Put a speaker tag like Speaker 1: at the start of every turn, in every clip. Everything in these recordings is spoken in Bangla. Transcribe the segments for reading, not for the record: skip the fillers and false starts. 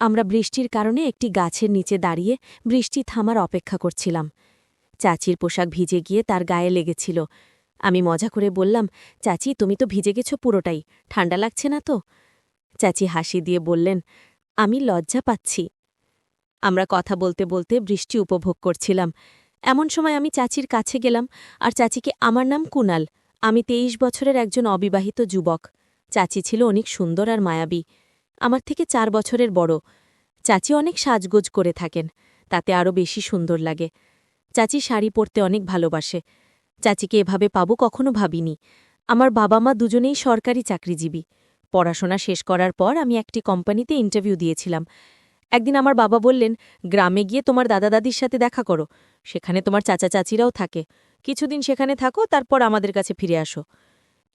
Speaker 1: আমরা বৃষ্টির কারণে একটি গাছের নিচে দাঁড়িয়ে বৃষ্টি থামার অপেক্ষা করছিলাম। চাচির পোশাক ভিজে গিয়ে তার গায়ে লেগেছিল। আমি মজা করে বললাম, চাচি তুমি তো ভিজে গেছ পুরোটাই, ঠান্ডা লাগছে না তো? চাচি হাসি দিয়ে বললেন, আমি লজ্জা পাচ্ছি। আমরা কথা বলতে বলতে বৃষ্টি উপভোগ করছিলাম। এমন সময় আমি চাচির কাছে গেলাম, আর চাচিকে আমার নাম কুনাল, আমি ২৩ বছরের একজন অবিবাহিত যুবক। চাচি ছিল অনেক সুন্দর আর মায়াবী, আমার থেকে ৪ বছরের বড়। চাচি অনেক সাজগোজ করে থাকেন, তাতে আরও বেশি সুন্দর লাগে। চাচি শাড়ি পরতে অনেক ভালোবাসে। চাচিকে এভাবে পাবো কখনো ভাবিনি। আমার বাবা মা দুজনেই সরকারি চাকরিজীবী। পড়াশোনা শেষ করার পর আমি একটি কোম্পানিতে ইন্টারভিউ দিয়েছিলাম। একদিন আমার বাবা বললেন, গ্রামে গিয়ে তোমার দাদা দাদির সাথে দেখা করো, সেখানে তোমার চাচা চাচিরাও থাকে, কিছুদিন সেখানে থাকো, তারপর আমাদের কাছে ফিরে আসো।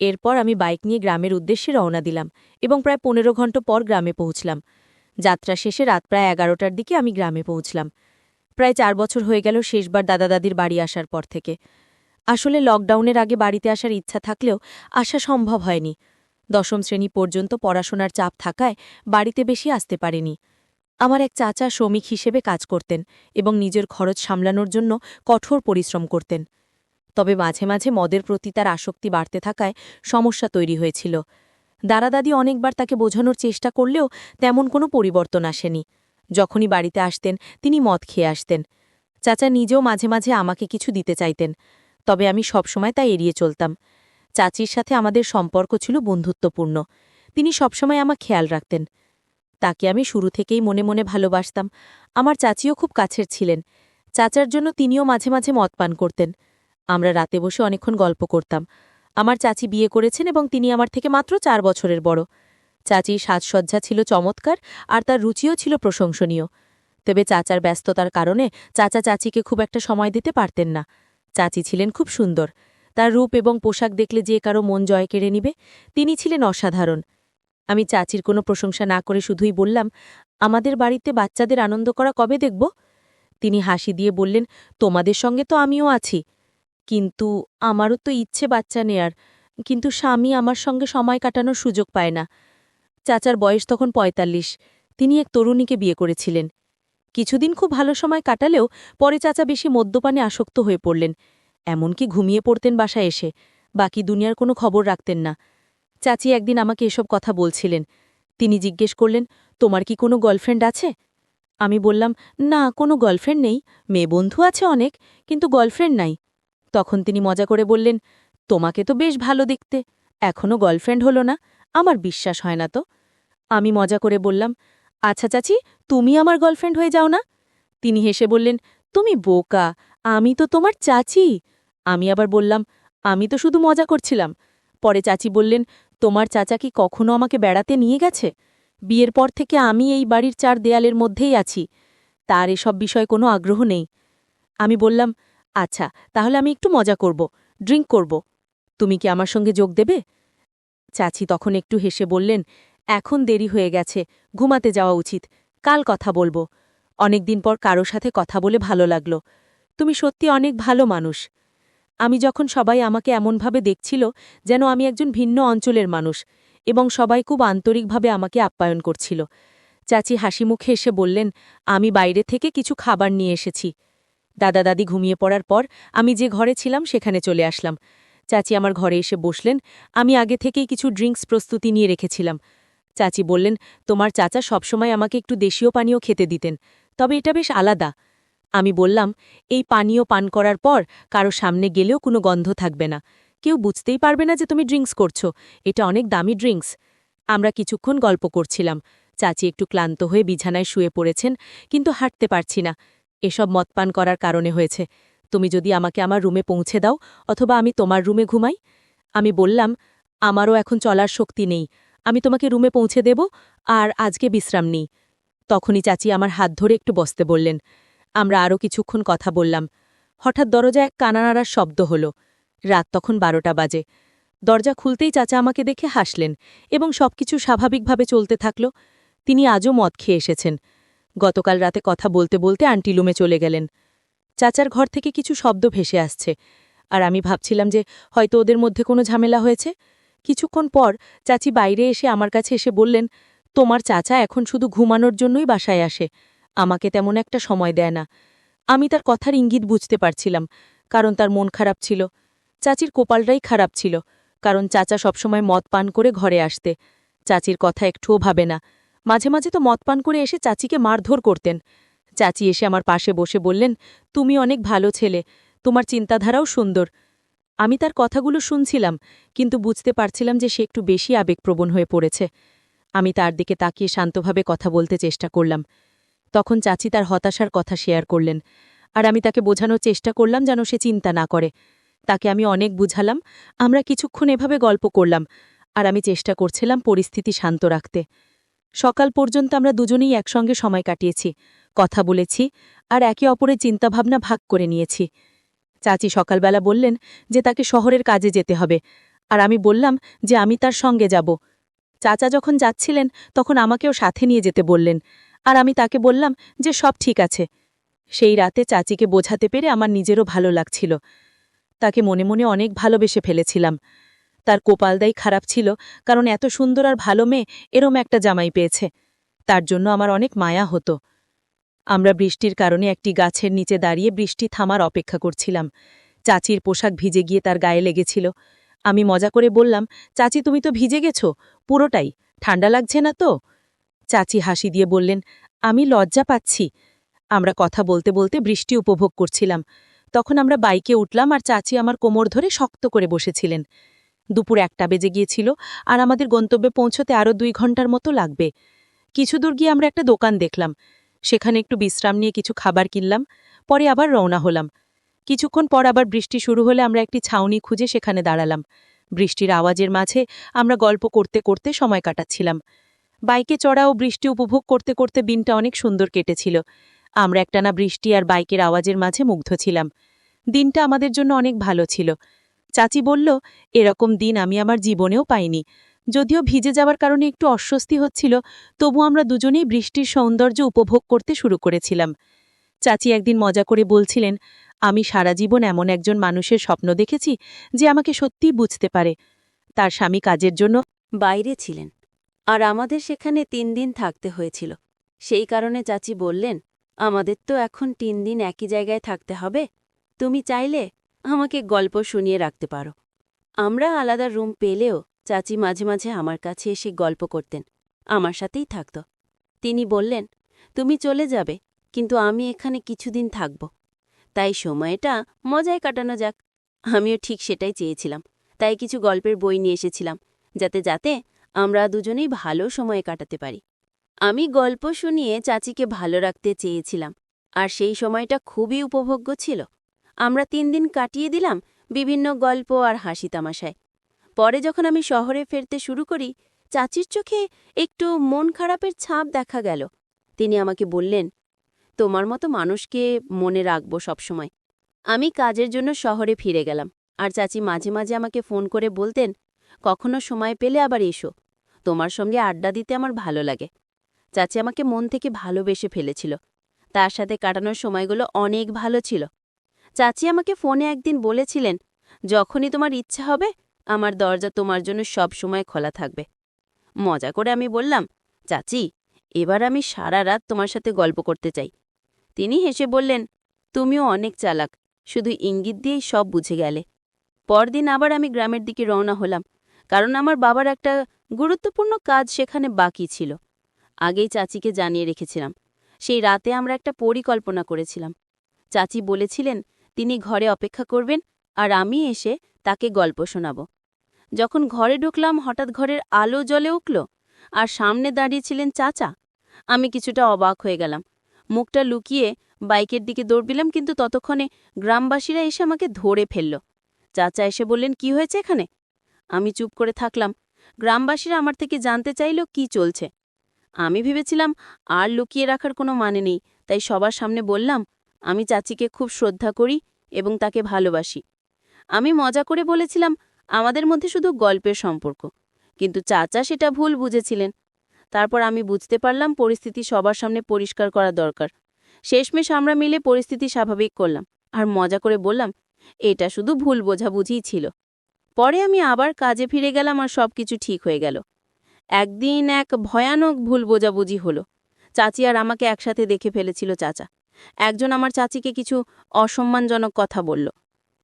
Speaker 1: এরপর আমি বাইক নিয়ে গ্রামের উদ্দেশ্যে রওনা দিলাম এবং প্রায় ১৫ ঘণ্টা পর গ্রামে পৌঁছলাম। যাত্রা শেষে রাত প্রায় ১১টার দিকে আমি গ্রামে পৌঁছলাম। প্রায় ৪ বছর হয়ে গেল শেষবার দাদা দাদির বাড়ি আসার পর থেকে। আসলে লকডাউনের আগে বাড়িতে আসার ইচ্ছা থাকলেও আসা সম্ভব হয়নি। ১০ম শ্রেণী পর্যন্ত পড়াশোনার চাপ থাকায় বাড়িতে বেশি আসতে পারেনি। আমার এক চাচা শ্রমিক হিসেবে কাজ করতেন এবং নিজের খরচ সামলানোর জন্য কঠোর পরিশ্রম করতেন। তবে মাঝে মাঝে মদের প্রতি তার আসক্তি বাড়তে থাকায় সমস্যা তৈরি হয়েছিল। দাদা দাদি অনেকবার তাকে বোঝানোর চেষ্টা করলেও তেমন কোনো পরিবর্তন আসেনি। যখনই বাড়িতে আসতেন তিনি মদ খেয়ে আসতেন। চাচা নিজেও মাঝে মাঝে আমাকে কিছু দিতে চাইতেন, তবে আমি সবসময় তা এড়িয়ে চলতাম। চাচির সাথে আমাদের সম্পর্ক ছিল বন্ধুত্বপূর্ণ। তিনি সবসময় আমার খেয়াল রাখতেন। তাকে আমি শুরু থেকেই মনে মনে ভালোবাসতাম। আমার চাচিও খুব কাছের ছিলেন। চাচার জন্য তিনিও মাঝে মাঝে মদ পান করতেন। আমরা রাতে বসে অনেকক্ষণ গল্প করতাম। আমার চাচি বিয়ে করেছেন এবং তিনি আমার থেকে মাত্র ৪ বছরের বড়। চাচির সাজসজ্জা ছিল চমৎকার আর তার রুচিও ছিল প্রশংসনীয়। তবে চাচার ব্যস্ততার কারণে চাচা চাচিকে খুব একটা সময় দিতে পারতেন না। চাচি ছিলেন খুব সুন্দর। তার রূপ এবং পোশাক দেখলে যে কারো মন জয় কেড়ে নিবে, তিনি ছিলেন অসাধারণ। আমি চাচির কোনো প্রশংসা না করে শুধুই বললাম, আমাদের বাড়িতে বাচ্চাদের আনন্দ করা কবে দেখব? তিনি হাসি দিয়ে বললেন, তোমাদের সঙ্গে তো আমিও আছি, কিন্তু আমারও তো ইচ্ছে বাচ্চা নেয়ার, কিন্তু স্বামী আমার সঙ্গে সময় কাটানোর সুযোগ পায় না। চাচার বয়স তখন ৪৫। তিনি এক তরুণীকে বিয়ে করেছিলেন। কিছুদিন খুব ভালো সময় কাটালেও পরে চাচা বেশি মদ্যপানে আসক্ত হয়ে পড়লেন। এমনকি ঘুমিয়ে পড়তেন বাসায় এসে, বাকি দুনিয়ার কোনো খবর রাখতেন না। চাচি একদিন আমাকে এসব কথা বলছিলেন। তিনি জিজ্ঞেস করলেন, তোমার কি কোনো গার্লফ্রেন্ড আছে? আমি বললাম, না, কোনো গার্লফ্রেন্ড নেই, মেয়ে বন্ধু আছে অনেক, কিন্তু গার্লফ্রেন্ড নাই। তখন তিনি মজা করে বললেন, তোমাকে তো বেশ ভালো দেখতে, এখনও গার্লফ্রেন্ড হলো না, আমার বিশ্বাস হয় না তো। আমি মজা করে বললাম, আচ্ছা চাচি, তুমি আমার গার্লফ্রেন্ড হয়ে যাও না? তিনি হেসে বললেন, তুমি বোকা, আমি তো তোমার চাচি। আমি আবার বললাম, আমি তো শুধু মজা করছিলাম। পরে চাচি বললেন, তোমার চাচা কি কখনো আমাকে বেড়াতে নিয়ে গেছে? বিয়ের পর থেকে আমি এই বাড়ির ৪ দেয়ালের মধ্যেই আছি, তার এসব বিষয়ে কোনো আগ্রহ নেই। আমি বললাম, আচ্ছা, তাহলে আমি একটু মজা করব, ড্রিঙ্ক করব। তুমি কি আমার সঙ্গে যোগ দেবে? চাচি তখন একটু হেসে বললেন, এখন দেরি হয়ে গেছে, ঘুমাতে যাওয়া উচিত, কাল কথা বলবো। অনেকদিন পর কারো সাথে কথা বলে ভালো লাগলো। তুমি সত্যি অনেক ভালো মানুষ। আমি যখন সবাই আমাকে এমনভাবে দেখছিল যেন আমি একজন ভিন্ন অঞ্চলের মানুষ, এবং সবাই খুব আন্তরিকভাবে আমাকে আপ্যায়ন করছিল। চাচি হাসি মুখে এসে বললেন, আমি বাইরে থেকে কিছু খাবার নিয়ে এসেছি। দাদা দাদি ঘুমিয়ে পড়ার পর আমি যে ঘরে ছিলাম সেখানে চলে আসলাম। চাচি আমার ঘরে এসে বসলেন। আমি আগে থেকেই কিছু ড্রিঙ্কস প্রস্তুতি নিয়ে রেখেছিলাম। চাচি বললেন, তোমার চাচা সবসময় আমাকে একটু দেশীয় পানীয় খেতে দিতেন, তবে এটা বেশ আলাদা। আমি বললাম, এই পানীয় পান করার পর কারো সামনে গেলেও কোনো গন্ধ থাকবে না, কেউ বুঝতেই পারবে না যে তুমি ড্রিঙ্কস করছো, এটা অনেক দামি ড্রিঙ্কস। আমরা কিছুক্ষণ গল্প করছিলাম। চাচি একটু ক্লান্ত হয়ে বিছানায় শুয়ে পড়েছেন, কিন্তু হাঁটতে পারছি না। এসব মদ পান করার কারণে হয়েছে। তুমি যদি আমাকে আমার রুমে পৌঁছে দাও, অথবা আমি তোমার রুমে ঘুমাই। আমি বললাম, আমারও এখন চলার শক্তি নেই, আমি তোমাকে রুমে পৌঁছে দেব, আর আজকে বিশ্রাম নিই। তখনই চাচি আমার হাত ধরে একটু বসতে বললেন। আমরা আরও কিছুক্ষণ কথা বললাম। হঠাৎ দরজায় এক কানানাড়ার শব্দ হল। রাত তখন ১২টা বাজে। দরজা খুলতেই চাচা আমাকে দেখে হাসলেন এবং সবকিছু স্বাভাবিকভাবে চলতে থাকল। তিনি আজও মদ খেয়ে এসেছেন। গতকাল রাতে কথা বলতে বলতে আন্টিলুমে চলে গেলেন। চাচার ঘর থেকে কিছু শব্দ ভেসে আসছে, আর আমি ভাবছিলাম যে হয়তো ওদের মধ্যে কোনো ঝামেলা হয়েছে। কিছুক্ষণ পর চাচি বাইরে এসে আমার কাছে এসে বললেন, তোমার চাচা এখন শুধু ঘুমানোর জন্যই বাসায় আসে, আমাকে তেমন একটা সময় দেয় না। আমি তার কথার ইঙ্গিত বুঝতে পারছিলাম, কারণ তার মন খারাপ ছিল। চাচির কপালটাই খারাপ ছিল, কারণ চাচা সবসময় মদ পান করে ঘরে আসতে। চাচির কথা একটুও ভাবে না। মাঝে মাঝে তো মদ পান করে এসে চাচিকে মারধর করতেন। চাচি এসে আমার পাশে বসে বললেন, তুমি অনেক ভালো ছেলে, তোমার চিন্তাধারাও সুন্দর। আমি তার কথাগুলো শুনছিলাম, কিন্তু বুঝতে পারছিলাম যে সে একটু বেশি আবেগপ্রবণ হয়ে পড়েছে। আমি তার দিকে তাকিয়ে শান্তভাবে কথা বলতে চেষ্টা করলাম। তখন চাচি তার হতাশার কথা শেয়ার করলেন, আর আমি তাকে বোঝানোর চেষ্টা করলাম যেন সে চিন্তা না করে। তাকে আমি অনেক বুঝালাম। আমরা কিছুক্ষণ এভাবে গল্প করলাম, আর আমি চেষ্টা করছিলাম পরিস্থিতি শান্ত রাখতে। সকাল পর্যন্ত আমরা দুজনেই একসঙ্গে সময় কাটিয়েছি, কথা বলেছি, আর একে অপরের চিন্তাভাবনা ভাগ করে নিয়েছি। চাচি সকালবেলা বললেন যে তাকে শহরের কাজে যেতে হবে, আর আমি বললাম যে আমি তার সঙ্গে যাব। চাচা যখন যাচ্ছিলেন তখন আমাকেও সাথে নিয়ে যেতে বললেন, আর আমি তাকে বললাম যে সব ঠিক আছে। সেই রাতে চাচিকে বোঝাতে পেরে আমার নিজেরও ভালো লাগছিল। তাকে মনে মনে অনেক ভালোবেসে ফেলেছিলাম। তার কপালদাই খারাপ ছিল, কারণ এত সুন্দর আর ভালো মেয়ে এরম একটা জামাই পেয়েছে। তার জন্য আমার অনেক মায়া হতো। আমরা বৃষ্টির কারণে একটি গাছের নিচে দাঁড়িয়ে বৃষ্টি থামার অপেক্ষা করছিলাম। চাচির পোশাক ভিজে গিয়ে তার গায়ে লেগেছিল। আমি মজা করে বললাম, চাচি তুমি তো ভিজে গেছ পুরোটাই, ঠান্ডা লাগছে না তো? চাচি হাসি দিয়ে বললেন, আমি লজ্জা পাচ্ছি। আমরা কথা বলতে বলতে বৃষ্টি উপভোগ করছিলাম। তখন আমরা বাইকে উঠলাম, আর চাচি আমার কোমর ধরে শক্ত করে বসেছিলেন। দুপুর 1টা বেজে গিয়েছিল, আর আমাদের গন্তব্যে পৌঁছতে আরও 2 ঘন্টার মতো লাগবে। কিছু দূর গিয়ে আমরা একটা দোকান দেখলাম, সেখানে একটু বিশ্রাম নিয়ে কিছু খাবার কিনলাম, পরে আবার রওনা হলাম। কিছুক্ষণ পর আবার বৃষ্টি শুরু হলে আমরা একটি ছাউনি খুঁজে সেখানে দাঁড়ালাম। বৃষ্টির আওয়াজের মাঝে আমরা গল্প করতে করতে সময় কাটাচ্ছিলাম। বাইকে চড়া ও বৃষ্টি উপভোগ করতে করতে দিনটা অনেক সুন্দর কেটেছিল। আমরা একটানা বৃষ্টি আর বাইকের আওয়াজের মাঝে মুগ্ধ ছিলাম। দিনটা আমাদের জন্য অনেক ভালো ছিল। চাচি বলল, এরকম দিন আমি আমার জীবনেও পাইনি। যদিও ভিজে যাওয়ার কারণে একটু অস্বস্তি হচ্ছিল, তবু আমরা দুজনেই বৃষ্টির সৌন্দর্য উপভোগ করতে শুরু করেছিলাম। চাচি একদিন মজা করে বলছিলেন, আমি সারা জীবন এমন একজন মানুষের স্বপ্ন দেখেছি যে আমাকে সত্যিই বুঝতে পারে। তার স্বামী কাজের জন্য বাইরে ছিলেন, আর আমাদের সেখানে 3 দিন থাকতে হয়েছিল। সেই কারণে চাচি বললেন, আমাদের তো এখন 3 দিন একই জায়গায় থাকতে হবে, তুমি চাইলে আমাকে গল্প শুনিয়ে রাখতে পারো। আমরা আলাদা রুম পেলেও চাচি মাঝে মাঝে আমার কাছে এসে গল্প করতেন, আমার সাথেই থাকত। তিনি বললেন, তুমি চলে যাবে, কিন্তু আমি এখানে কিছুদিন থাকব, তাই সময়টা মজায় কাটানো যাক। আমিও ঠিক সেটাই চেয়েছিলাম, তাই কিছু গল্পের বই নিয়ে এসেছিলাম, যাতে যাতে আমরা দুজনেই ভালো সময় কাটাতে পারি। আমি গল্প শুনিয়ে চাচিকে ভালো রাখতে চেয়েছিলাম, আর সেই সময়টা খুবই উপভোগ্য ছিল। আমরা 3 দিন কাটিয়ে দিলাম বিভিন্ন গল্প আর হাসি তামাশায়। পরে যখন আমি শহরে ফিরতে শুরু করি, চাচির চোখে একটু মন খারাপের ছাপ দেখা গেল। তিনি আমাকে বললেন, তোমার মতো মানুষকে মনে রাখব সবসময়। আমি কাজের জন্য শহরে ফিরে গেলাম, আর চাচি মাঝে মাঝে আমাকে ফোন করে বলতেন, কখনো সময় পেলে আবার এসো, তোমার সঙ্গে আড্ডা দিতে আমার ভালো লাগে। চাচি আমাকে মন থেকে ভালোবেসে ফেলেছিল। তার সাথে কাটানোর সময়গুলো অনেক ভালো ছিল। চাচি আমাকে ফোনে একদিন বলেছিলেন, যখনই তোমার ইচ্ছা হবে আমার দরজা তোমার জন্য সব সময় খোলা থাকবে। মজা করে আমি বললাম, চাচি, এবার আমি সারা রাত তোমার সাথে গল্প করতে চাই। তিনি হেসে বললেন, তুমিও অনেক চালাক, শুধু ইঙ্গিত দিয়েই সব বুঝে গেলে। পরদিন আবার আমি গ্রামের দিকে রওনা হলাম, কারণ আমার বাবার একটা গুরুত্বপূর্ণ কাজ সেখানে বাকি ছিল। আগেই চাচিকে জানিয়ে রেখেছিলাম। সেই রাতে আমরা একটা পরিকল্পনা করেছিলাম। চাচি বলেছিলেন তিনি ঘরে অপেক্ষা করবেন, আর আমি এসে তাকে গল্প শোনাব। যখন ঘরে ঢুকলাম হঠাৎ ঘরের আলো জ্বলে উঠল, আর সামনে দাঁড়িয়েছিলেন চাচা। আমি কিছুটা অবাক হয়ে গেলাম, মুখটা লুকিয়ে বাইকের দিকে দৌড় দিলাম, কিন্তু ততক্ষণে গ্রামবাসীরা এসে আমাকে ধরে ফেলল। চাচা এসে বললেন, কি হয়েছে এখানে? আমি চুপ করে থাকলাম। গ্রামবাসীরা আমার থেকে জানতে চাইল কি চলছে। আমি ভেবেছিলাম আর লুকিয়ে রাখার কোনো মানে নেই, তাই সবার সামনে বললাম, আমি চাচিকে খুব শ্রদ্ধা করি এবং তাকে ভালোবাসি। আমি মজা করে বলেছিলাম, আমাদের মধ্যে শুধু গল্পের সম্পর্ক, কিন্তু চাচা সেটা ভুল বুঝেছিলেন। তারপর আমি বুঝতে পারলাম পরিস্থিতি সবার সামনে পরিষ্কার করা দরকার। শেষমেশ আমরা মিলে পরিস্থিতি স্বাভাবিক করলাম, আর মজা করে বললাম, এটা শুধু ভুল বোঝাবুঝিই ছিল। পরে আমি আবার কাজে ফিরে গেলাম, আর সবকিছু ঠিক হয়ে গেল।
Speaker 2: একদিন এক ভয়ানক ভুল বোঝাবুঝি হলো। চাচি আর আমাকে একসাথে দেখে ফেলেছিল চাচা। একজন আমার চাচিকে কিছু অসম্মানজনক কথা বলল।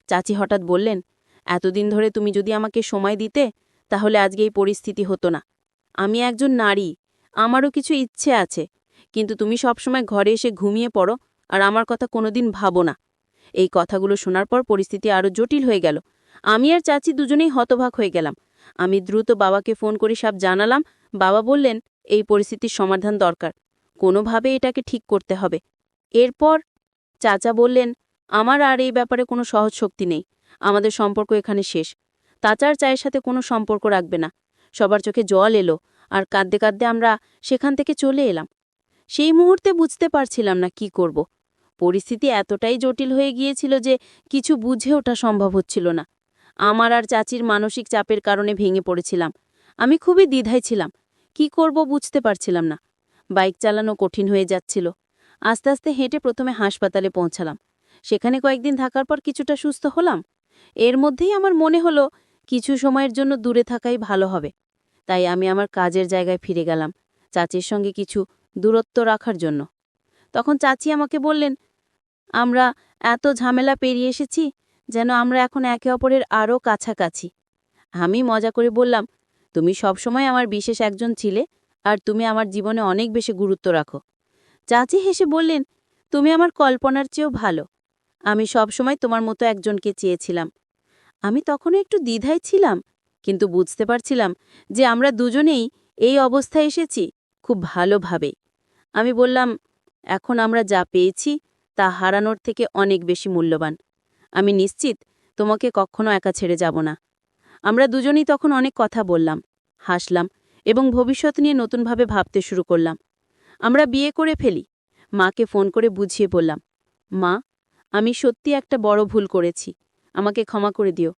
Speaker 2: চাচি হঠাৎ বললেন, এতদিন ধরে তুমি যদি আমাকে সময় দিতে তাহলে আজকে এই পরিস্থিতি হতো না। আমি একজন নারী, আমারও কিছু ইচ্ছে আছে, কিন্তু তুমি সবসময় ঘরে এসে ঘুমিয়ে পড়ো আর আমার কথা কোনোদিন ভাবো না। এই কথাগুলো শোনার পর পরিস্থিতি আরও জটিল হয়ে গেল। আমি আর চাচি দুজনেই হতবাক হয়ে গেলাম। আমি দ্রুত বাবাকে ফোন করে সব জানালাম। বাবা বললেন, এই পরিস্থিতির সমাধান দরকার, কোনোভাবে এটাকে ঠিক করতে হবে। এরপর চাচা বললেন, আমার আর এই ব্যাপারে কোনো সহজ শক্তি নেই, আমাদের সম্পর্ক এখানে শেষ। চাচার চায়ের সাথে কোনো সম্পর্ক রাখবে না। সবার চোখে জল এলো আর কাঁদতে কাঁদতে আমরা সেখান থেকে চলে এলাম। সেই মুহূর্তে বুঝতে পারছিলাম না কি করব। পরিস্থিতি এতটাই জটিল হয়ে গিয়েছিল যে কিছু বুঝে ওঠা সম্ভব হচ্ছিল না। আমার আর চাচির মানসিক চাপের কারণে ভেঙে পড়েছিলাম। আমি খুবই দ্বিধায় ছিলাম, কি করব বুঝতে পারছিলাম না। বাইক চালানো কঠিন হয়ে যাচ্ছিল। আস্তে আস্তে হেঁটে প্রথমে হাসপাতালে পৌঁছালাম। সেখানে কয়েকদিন থাকার পর কিছুটা সুস্থ হলাম। এর মধ্যেই আমার মনে হলো কিছু সময়ের জন্য দূরে থাকাই ভালো হবে। তাই আমি আমার কাজের জায়গায় ফিরে গেলাম, চাচির সঙ্গে কিছু দূরত্ব রাখার জন্য। তখন চাচি আমাকে বললেন, আমরা এত ঝামেলা পেরিয়ে এসেছি যেন আমরা এখন একে অপরের আরও কাছাকাছি। আমি মজা করে বললাম, তুমি সবসময় আমার বিশেষ একজন ছিলে আর তুমি আমার জীবনে অনেক বেশি গুরুত্ব রাখো। চাচি হেসে বললেন, তুমি আমার কল্পনার চেয়েও ভালো। আমি সবসময় তোমার মতো একজনকে চেয়েছিলাম। আমি তখনও একটু দ্বিধায় ছিলাম, কিন্তু বুঝতে পারছিলাম যে আমরা দুজনেই এই অবস্থায় এসেছি খুব ভালোভাবেই। আমি বললাম, এখন আমরা যা পেয়েছি তা হারানোর থেকে অনেক বেশি মূল্যবান। আমি নিশ্চিত তোমাকে কখনো একা ছেড়ে যাব না। আমরা দুজনেই তখন অনেক কথা বললাম, হাসলাম এবং ভবিষ্যৎ নিয়ে নতুনভাবে ভাবতে শুরু করলাম। আমরা বিয়ে করে ফেলি। মাকে ফোন করে বুঝিয়ে বললাম, মা, আমি সত্যি একটা বড় ভুল করেছি, আমাকে ক্ষমা করে দিও।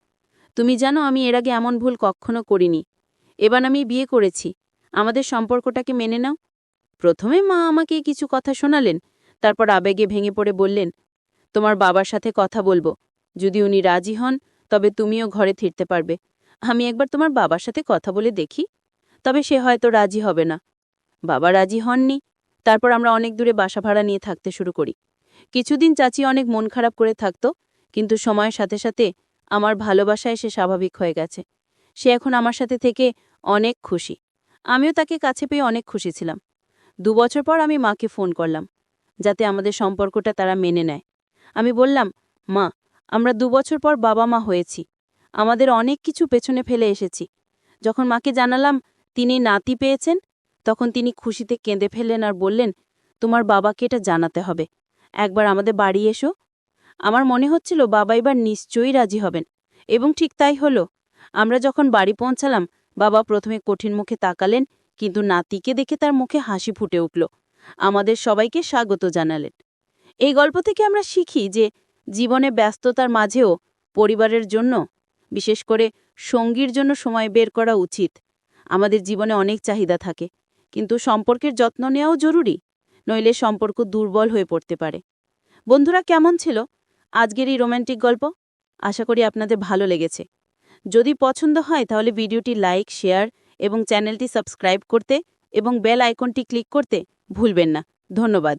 Speaker 2: তুমি জানো আমি এর আগে এমন ভুল কখনো করিনি। এবার আমি বিয়ে করেছি, আমাদের সম্পর্কটাকে মেনে নাও। প্রথমে মা আমাকে কিছু কথা শোনালেন, তারপর আবেগে ভেঙে পড়ে বললেন, তোমার বাবার সাথে কথা বলবো, যদি উনি রাজি হন তবে তুমিও ঘরে ফিরতে পারবে। আমি একবার তোমার বাবার সাথে কথা বলে দেখি, তবে সে হয়তো রাজি হবে না। বাবা রাজি হননি। তারপর আমরা অনেক দূরে বাসা ভাড়া নিয়ে থাকতে শুরু করি। কিছুদিন চাচি অনেক মন খারাপ করে থাকত, কিন্তু সময়ের সাথে সাথে আমার ভালোবাসায় সে স্বাভাবিক হয়ে গেছে। সে এখন আমার সাথে থেকে অনেক খুশি। আমিও তাকে কাছে পেয়ে অনেক খুশি ছিলাম। 2 বছর পর আমি মাকে ফোন করলাম, যাতে আমাদের সম্পর্কটা তারা মেনে নেয়। আমি বললাম, মা, আমরা 2 বছর পর বাবা মা হয়েছি, আমাদের অনেক কিছু পেছনে ফেলে এসেছি। যখন মাকে জানালাম তিনি নাতি পেয়েছেন, তখন তিনি খুশিতে কেঁদে ফেললেন আর বললেন, তোমার বাবাকে এটা জানাতে হবে, একবার আমাদের বাড়ি এসো। আমার মনে হচ্ছিল বাবা এবার নিশ্চয়ই রাজি হবেন, এবং ঠিক তাই হলো। আমরা যখন বাড়ি পৌঁছালাম, বাবা প্রথমে কঠিন মুখে তাকালেন, কিন্তু নাতিকে দেখে তার মুখে হাসি ফুটে উঠল। আমাদের সবাইকে স্বাগত জানালেন। এই গল্প থেকে আমরা শিখি যে জীবনে ব্যস্ততার মাঝেও পরিবারের জন্য, বিশেষ করে সঙ্গীর জন্য সময় বের করা উচিত। আমাদের জীবনে অনেক চাহিদা থাকে, কিন্তু সম্পর্কের যত্ন নেওয়াও জরুরি, নইলে সম্পর্ক দুর্বল হয়ে পড়তে পারে। বন্ধুরা, কেমন ছিল আজকের এই রোম্যান্টিক গল্প? আশা করি আপনাদের ভালো লেগেছে। যদি পছন্দ হয় তাহলে ভিডিওটি লাইক, শেয়ার এবং চ্যানেলটি সাবস্ক্রাইব করতে এবং বেল আইকনটি ক্লিক করতে ভুলবেন না। ধন্যবাদ।